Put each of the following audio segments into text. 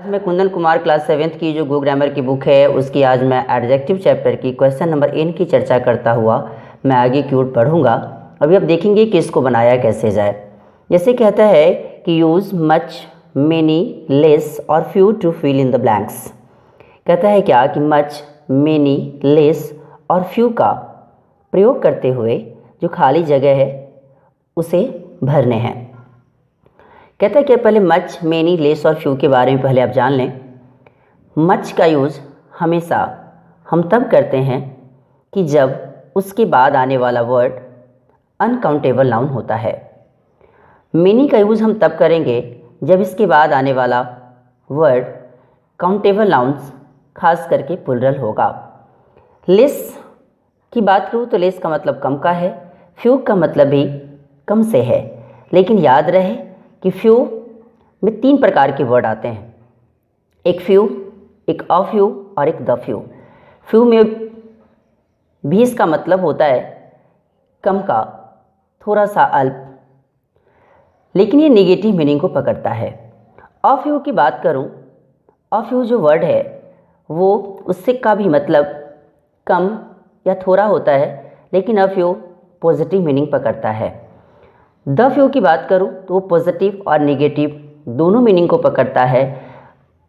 आज मैं Kundan Kumar class 7th की जो गो ग्रामर की बुक है उसकी आज मैं एडजेक्टिव चैप्टर की क्वेश्चन नंबर n की चर्चा करता हुआ मैं आगे की ओर पढ़ूंगा। अभी आप देखेंगे कि इसको बनाया कैसे जाए। जैसे कहता है कि यूज़ मच, मेनी, लेस और few to fill in the blanks. कहता है क्या कि मच, मेनी, लेस और फ्यू का प्रयोग करते हुए जो खाली जगह है उसे भरने हैं। कहता है कि पहले मच, मेनी, लेस और फ्यू के बारे में पहले आप जान लें। मच का यूज़ हमेशा हम तब करते हैं कि जब उसके बाद आने वाला वर्ड अनकाउंटेबल नाउन होता है। मेनी का यूज़ हम तब करेंगे जब इसके बाद आने वाला वर्ड काउंटेबल नाउन्स खास करके प्लुरल होगा। लेस की बात करूँ तो लेस का मतलब कम का है, फ्यू का मतलब भी कम से है। लेकिन याद रहे कि फ्यू में 3 प्रकार के वर्ड आते हैं, एक फ्यू, एक अ फ्यू और एक द फ्यू। फ्यू में भी इसका मतलब होता है कम का, थोड़ा सा अल्प, लेकिन ये नेगेटिव मीनिंग को पकड़ता है। अ फ्यू की बात करूं, अ फ्यू जो वर्ड है वो उससे का भी मतलब कम या थोड़ा होता है, लेकिन अ फ्यू पॉजिटिव मीनिंग पकड़ता है। द फ्यू की बात करूं तो वो पॉजिटिव और नेगेटिव दोनों मीनिंग को पकड़ता है,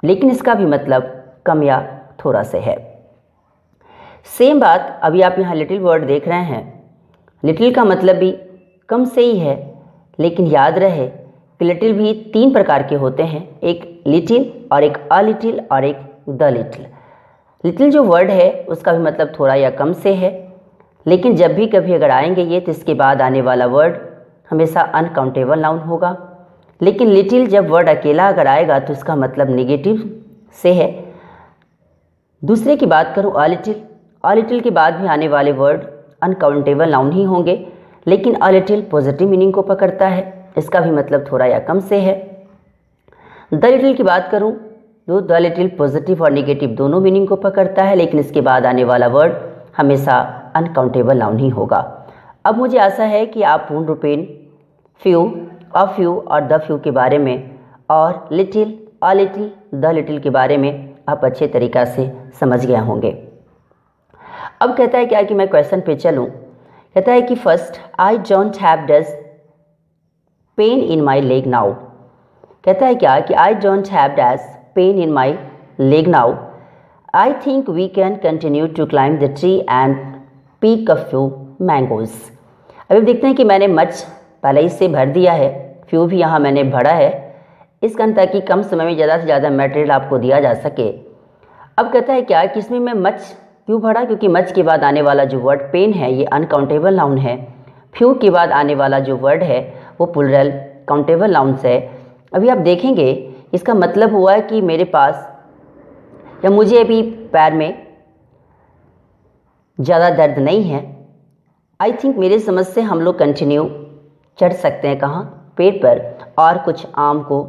लेकिन इसका भी मतलब कम या थोड़ा से है। सेम बात अभी आप यहाँ लिटिल वर्ड देख रहे हैं। लिटिल का मतलब भी कम से ही है, लेकिन याद रहे कि लिटिल भी 3 प्रकार के होते हैं, एक लिटिल और एक अ लिटिल और एक द लिटिल। लिटिल जो वर्ड है उसका भी मतलब थोड़ा या कम से है, लेकिन जब भी कभी अगर आएंगे ये तो इसके बाद आने वाला वर्ड हमेशा अनकाउंटेबल नाउन होगा। लेकिन लिटिल जब वर्ड अकेला अगर आएगा तो इसका मतलब नेगेटिव से है। दूसरे की बात करूँ अ लिटिल के बाद भी आने वाले वर्ड अनकाउंटेबल नाउन ही होंगे, लेकिन अ लिटिल पॉजिटिव मीनिंग को पकड़ता है, इसका भी मतलब थोड़ा या कम से है। द लिटिल की बात करूँ तो द लिटिल पॉजिटिव और नेगेटिव दोनों मीनिंग को पकड़ता है, लेकिन इसके बाद आने वाला वर्ड हमेशा अनकाउंटेबल नाउन ही होगा। अब मुझे आशा है कि आप पूर्ण रूपेण फ्यू, अ फ्यू और द फ्यू के बारे में और little, a little, the little के बारे में आप अच्छे तरीक़ा से समझ गए होंगे। अब कहता है क्या कि मैं क्वेश्चन पे चलूँ। कहता है कि first, I don't have this pain in my leg now. कहता है क्या कि I don't have this pain in my leg now, I think we can continue to climb the tree and pick a few mangoes. अभी देखते हैं कि मैंने much पहले ही से भर दिया है, फ्यू भी यहाँ मैंने भरा है, इस कारण ताकि कम समय में ज़्यादा से ज़्यादा मटेरियल आपको दिया जा सके। अब कहता है क्या कि इसमें मैं मच क्यों भरा, क्योंकि मच के बाद आने वाला जो वर्ड पेन है ये अनकाउंटेबल नाउन है, फ्यू के बाद आने वाला जो वर्ड है वो प्लुरल काउंटेबल नाउन्स है। अभी आप देखेंगे इसका मतलब हुआ है कि मेरे पास या मुझे अभी पैर में ज़्यादा दर्द नहीं है। आई थिंक मेरे समझ से हम लोग कंटिन्यू चढ़ सकते हैं, कहाँ, पेड़ पर, और कुछ आम को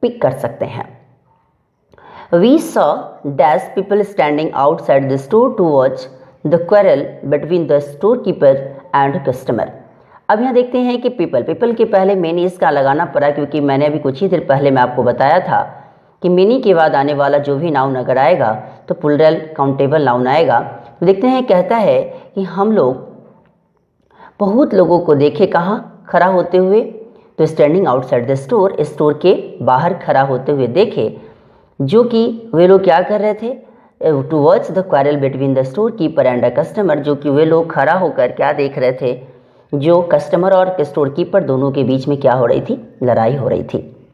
पिक कर सकते हैं। We saw dash people standing outside the store to watch the quarrel between the store keeper and customer. अब यहाँ देखते हैं कि पीपल के पहले मेनी इसका लगाना पड़ा, क्योंकि मैंने अभी कुछ ही देर पहले मैं आपको बताया था कि मेनी के बाद आने वाला जो भी नाउन अगर आएगा तो प्लुरल काउंटेबल नाउन आएगा। तो देखते हैं, कहता है कि हम लोग बहुत लोगों को देखे कहाँ खड़ा होते हुए, तो standing outside the store, store के बाहर खड़ा होते हुए देखे, जो कि वे लोग क्या कर रहे थे, to watch the quarrel between the store keeper and the customer, जो कि वे लोग खड़ा होकर क्या देख रहे थे, जो कस्टमर और स्टोर कीपर दोनों के बीच में क्या हो रही थी, लड़ाई हो रही थी।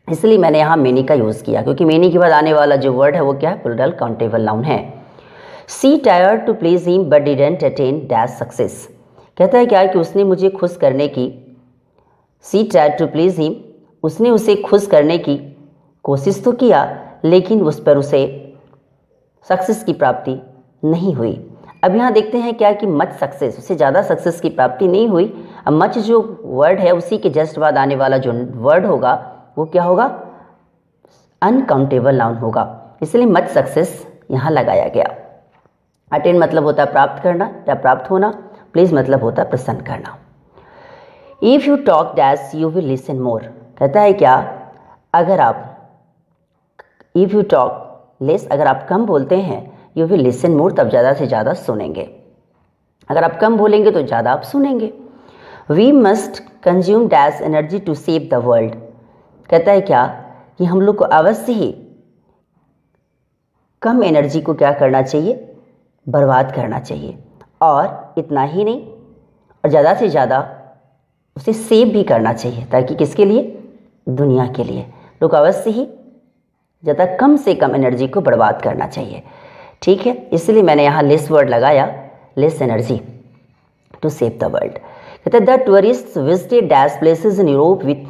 इसलिए मैंने यहाँ मेनी का यूज़ किया, क्योंकि मेनी के बाद आने वाला जो वर्ड है वो क्या है, प्लुरल काउंटेबल नाउन है। She tried to please him but didn't attain dash success. कहता है क्या कि उसने मुझे खुश करने की, she tried to please him, उसने उसे खुश करने की कोशिश तो किया, लेकिन उस पर उसे सक्सेस की प्राप्ति नहीं हुई। अब यहाँ देखते हैं क्या कि मच सक्सेस, उससे ज़्यादा सक्सेस की प्राप्ति नहीं हुई। अब मच जो वर्ड है उसी के जस्ट बाद आने वाला जो वर्ड होगा वो क्या होगा, अनकाउंटेबल नाउन होगा, इसलिए मच सक्सेस यहाँ लगाया गया। अटेन मतलब होता है प्राप्त करना या प्राप्त होना, प्लीज मतलब होता है प्रसन्न करना। If you talk dash you will listen more. कहता है क्या, अगर आप इफ़ यू टॉक लेस, अगर आप कम बोलते हैं, यू विल लिसन मोर, तब ज़्यादा से ज़्यादा सुनेंगे। अगर आप कम बोलेंगे तो ज़्यादा आप सुनेंगे। We must consume dash energy to save the world, कहता है क्या कि हम लोग को अवश्य ही कम एनर्जी को क्या करना चाहिए, बर्बाद करना चाहिए। और इतना ही नहीं, और ज़्यादा से ज़्यादा उसे सेव भी करना चाहिए, ताकि किसके लिए, दुनिया के लिए। लोग अवश्य ही ज़्यादा कम से कम एनर्जी को बर्बाद करना चाहिए। ठीक है, इसलिए मैंने यहाँ लेस वर्ड लगाया, less energy to save the world. कहते हैं the tourist visited dash places in Europe with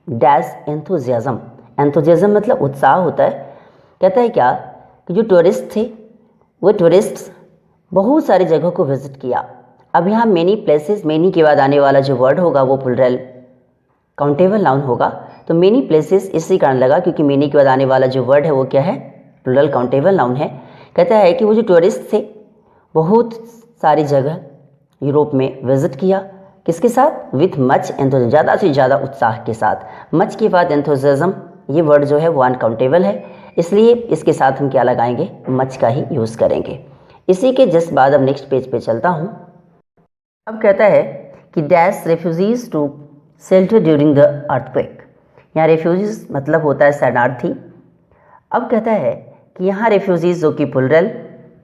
dash enthusiasm, enthusiasm मतलब उत्साह होता है। कहता है क्या कि जो टूरिस्ट थे वो टूरिस्ट बहुत सारी जगहों को विजिट किया। अब यहाँ मेनी प्लेसेस, मेनी के बाद आने वाला जो वर्ड होगा वो प्लूरल काउंटेबल नाउन होगा। तो मेनी प्लेसेस इसी कारण लगा क्योंकि मेनी के बाद आने वाला जो वर्ड है वो क्या है, प्लूरल काउंटेबल नाउन है। कहता है कि वो जो टूरिस्ट थे बहुत सारी जगह यूरोप में विजिट किया, किसके साथ, विथ मच एंथुजियाज्म, ज़्यादा से ज़्यादा उत्साह के साथ। मच के बाद एंथुजियाज्म, ये वर्ड जो है वो अनकाउंटेबल है, इसलिए इसके साथ हम क्या लगाएंगे, मच का ही यूज़ करेंगे। इसी के जस्ट बाद अब नेक्स्ट पेज पे चलता हूँ। अब कहता है कि dash refugees to shelter during the earthquake, यहाँ रेफ्यूजीज मतलब होता है शरणार्थी। अब कहता है कि यहाँ रेफ्यूजीज जो कि प्लूरल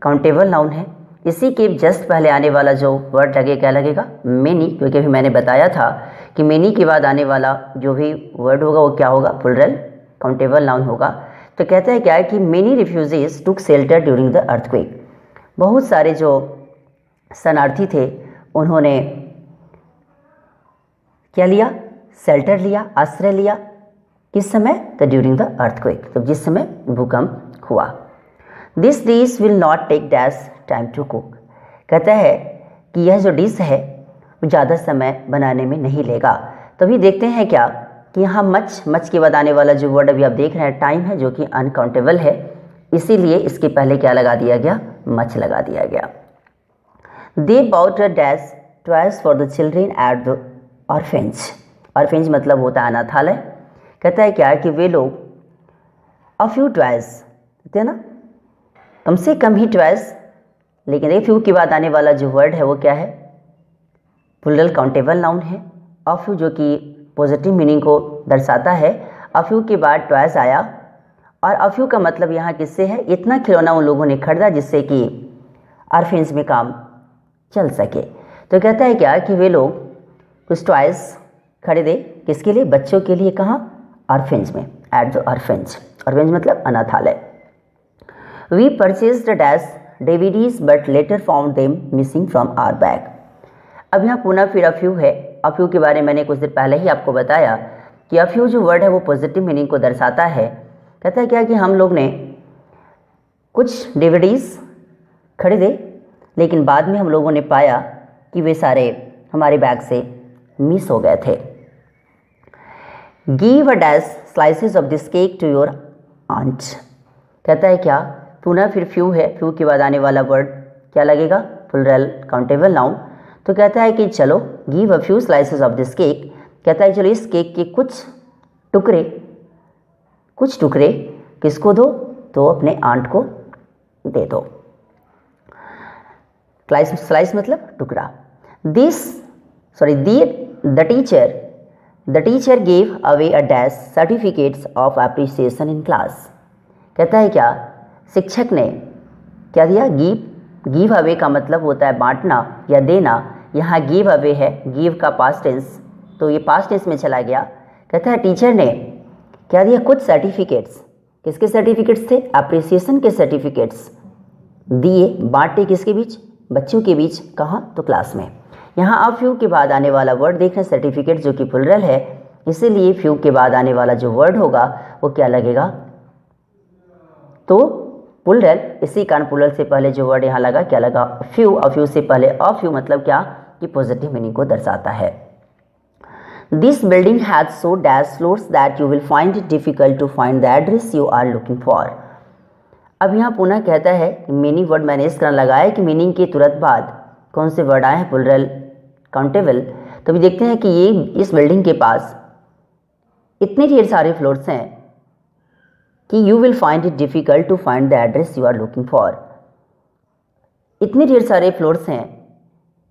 काउंटेबल नाउन है, इसी के जस्ट पहले आने वाला जो वर्ड लगे क्या लगेगा, मेनी, क्योंकि अभी मैंने बताया था कि मेनी के बाद आने वाला जो भी वर्ड होगा वो क्या होगा, प्लूरल काउंटेबल नाउन होगा। तो कहता है क्या है कि many refugees took shelter during the earthquake, बहुत सारे जो शरणार्थी थे उन्होंने क्या लिया, शेल्टर लिया, आश्रय लिया, किस समय, द ड्यूरिंग द अर्थक्वेक, तो जिस समय भूकंप हुआ। This dish will not take dash time to cook, कहता है कि यह जो डिश है वो ज़्यादा समय बनाने में नहीं लेगा। तो अभी देखते हैं क्या कि यहाँ मच के बाद आने वाला जो वर्ड अभी आप देख रहे हैं टाइम है, जो कि अनकाउंटेबल है, इसीलिए इसके पहले क्या लगा दिया गया, मच लगा दिया गया। They bought a dash twice for the children at the orphanage, ऑर्फेंज मतलब होता है अनाथालय। कहता है क्या कि वे लोग अ फ्यू ट्वाइस, कहते हैं ना कम से कम ही ट्वाइस, लेकिन ए फ्यू के बाद आने वाला जो वर्ड है वो क्या है, प्लूरल काउंटेबल नाउन है। अ फ्यू जो कि पॉजिटिव मीनिंग को दर्शाता है, अ फ्यू के बाद ट्वाइस आया, और अ फ्यू का मतलब यहाँ किससे है, इतना खिलौना उन लोगों ने खरीदा जिससे कि ऑर्फेंज में काम चल सके। तो कहता है क्या कि वे लोग कुछ टॉयज खरीदे, किसके लिए, बच्चों के लिए, कहाँ, ऑर्फेंज में, एट द ऑर्फेंज, ऑर्फेंज मतलब अनाथालय। We purchased dash DVDs but later found them missing from our bag. अब यहाँ पुनः फिर अफ्यू है। अफ्यू के बारे में मैंने कुछ देर पहले ही आपको बताया कि अफ्यू जो वर्ड है वो पॉजिटिव मीनिंग को दर्शाता है। कहता है क्या कि हम लोग ने कुछ डीवीडीज खरीदे, लेकिन बाद में हम लोगों ने पाया कि वे सारे हमारे बैग से मिस हो गए थे। Give a dash slices of this cake to your aunt, कहता है क्या, पुनः फिर फ्यू है, फ्यू के बाद आने वाला वर्ड क्या लगेगा, प्लूरल काउंटेबल नाउन। तो कहता है कि चलो give a few slices of this cake, कहता है चलो इस केक के कुछ टुकड़े किसको दो, तो अपने आंट को दे दो। स्लाइस मतलब टुकड़ा। The teacher gave away a dash certificates of appreciation in class, कहता है क्या, शिक्षक ने क्या दिया, गिव अवे का मतलब होता है बांटना या देना, यहाँ गिव अवे है, गिव का पास्ट टेंस, तो ये पास्ट टेंस में चला गया। कहता है टीचर ने क्या दिया, कुछ सर्टिफिकेट्स, किसके सर्टिफिकेट्स थे, अप्रिसिएशन के सर्टिफिकेट्स दिए, बांटे किसके बीच, बच्चों के बीच, कहाँ, तो क्लास में। यहाँ अब फ्यू के बाद आने वाला वर्ड देख रहे हैं सर्टिफिकेट जो कि प्लूरल है, इसीलिए फ्यू के बाद आने वाला जो वर्ड होगा वो क्या लगेगा, तो प्लूरल। इसी कारण प्लूरल से पहले जो वर्ड यहाँ लगा क्या लगा, फ्यू, और फ्यू से पहले अ फ्यू मतलब क्या, कि पॉजिटिव मीनिंग को दर्शाता है। This building has so dash floors that you will find it difficult to find the address you are looking for. अब यहाँ पुनः कहता है मीनिंग वर्ड मैंने इस कारण लगाया कि मीनिंग के तुरंत बाद कौन से वर्ड आए हैं, प्लूरल काउंटेबल। तो अभी देखते हैं कि ये इस बिल्डिंग के पास इतने ढेर सारे फ्लोर्स हैं कि you will find it difficult to find the address you are looking for. इतने ढेर सारे फ्लोर्स हैं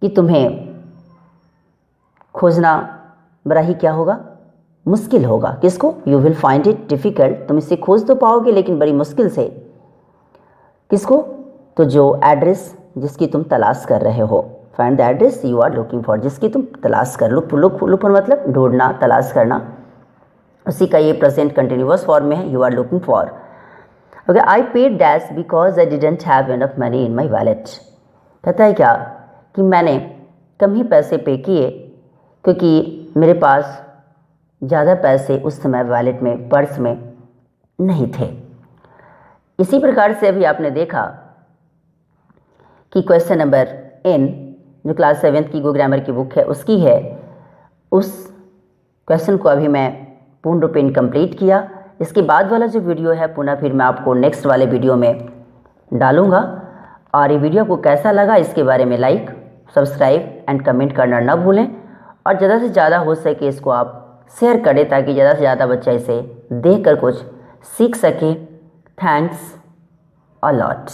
कि तुम्हें खोजना बड़ा ही क्या होगा, मुश्किल होगा। किसको? You will find it difficult, तुम इसे खोज तो पाओगे लेकिन बड़ी मुश्किल से। किसको? तो जो एड्रेस जिसकी तुम तलाश कर रहे हो, find the address you are looking for, जिसकी तुम तलाश कर। लुक फॉर मतलब ढूंढना, तलाश करना, उसी का ये प्रेजेंट कंटिन्यूअस फॉर्म में है, you are looking for. Okay, I paid dash because I didn't have enough money in my wallet. कहता है क्या कि मैंने कम ही पैसे पे किए क्योंकि मेरे पास ज़्यादा पैसे उस समय वैलेट में, पर्स में नहीं थे। इसी प्रकार से अभी आपने देखा कि क्वेश्चन नंबर N जो क्लास 7th की गो ग्रामर की बुक है उसकी है, उस क्वेश्चन को अभी मैं पूर्ण रूप इनकम्प्लीट किया। इसके बाद वाला जो वीडियो है पुनः फिर मैं आपको नेक्स्ट वाले वीडियो में डालूंगा। और ये वीडियो को कैसा लगा इसके बारे में लाइक, सब्सक्राइब एंड कमेंट करना ना भूलें, और ज़्यादा से ज़्यादा हो सके इसको आप शेयर करें ताकि ज़्यादा से ज़्यादा बच्चा इसे देखकर कुछ सीख सके। Thanks a lot.